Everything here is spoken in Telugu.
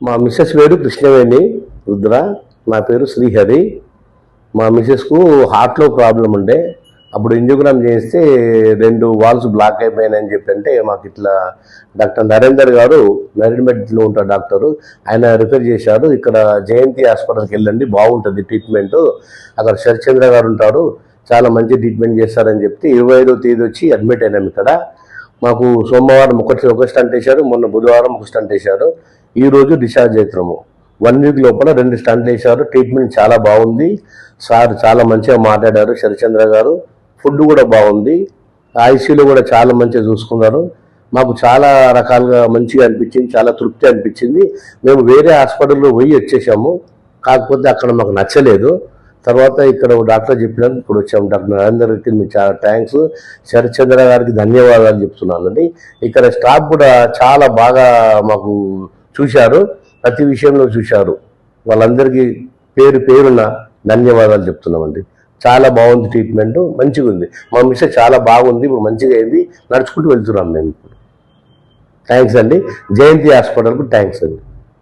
మా మిస్సెస్ పేరు కృష్ణవేణి రుద్ర, నా పేరు శ్రీహరి. మా మిస్సెస్కు హార్ట్లో ప్రాబ్లం ఉండే, అప్పుడు యాంజియోగ్రామ్ చేస్తే 2 వాల్స్ బ్లాక్ అయిపోయాయని చెప్పంటే మాకు ఇట్లా డాక్టర్ నరేందర్ గారు నరేంద్రలో ఉంటారు డాక్టరు, ఆయన రిఫర్ చేశారు. ఇక్కడ జయంతి హాస్పిటల్కి వెళ్ళండి, బాగుంటుంది ట్రీట్మెంట్, అక్కడ శరత్చంద్ర గారు ఉంటారు, చాలా మంచి ట్రీట్మెంట్ చేస్తారని చెప్తే 25వ తేదీ వచ్చి అడ్మిట్ అయినాం ఇక్కడ. మాకు సోమవారం ఒక స్టంట్ వేశారు, మొన్న బుధవారం ఒక స్టంట్ వేశారు, ఈరోజు డిశ్చార్జ్ అవుతున్నాము. 1 వీక్ లోపల 2 స్టంట్లు వేశారు. ట్రీట్మెంట్ చాలా బాగుంది. సార్ చాలా మంచిగా మాట్లాడారు శరత్చంద్ర గారు. ఫుడ్ కూడా బాగుంది. ఐసీయూలో కూడా చాలా మంచిగా చూసుకున్నారు. మాకు చాలా రకాలుగా మంచిగా అనిపించింది, చాలా తృప్తి అనిపించింది. మేము వేరే హాస్పిటల్లో పోయి వచ్చేసాము, కాకపోతే అక్కడ మాకు నచ్చలేదు. తర్వాత ఇక్కడ డాక్టర్ చెప్పినారు, ఇప్పుడు వచ్చాము. డాక్టర్ నరేందర్కి మీకు చాలా థ్యాంక్స్, శరత్చంద్ర గారికి ధన్యవాదాలు చెప్తున్నానండి. ఇక్కడ స్టాఫ్ కూడా చాలా బాగా మాకు చూశారు, ప్రతి విషయంలో చూశారు. వాళ్ళందరికీ పేరున ధన్యవాదాలు చెప్తున్నామండి. చాలా బాగుంది ట్రీట్మెంట్, మంచిగా ఉంది. మా మిస్సెస్ చాలా బాగుంది, ఇప్పుడు మంచిగా అయింది, నడుచుకుంటూ వెళ్తున్నాం మేము ఇప్పుడు. థ్యాంక్స్ అండి. జయంతి హాస్పిటల్కు థ్యాంక్స్ అండి.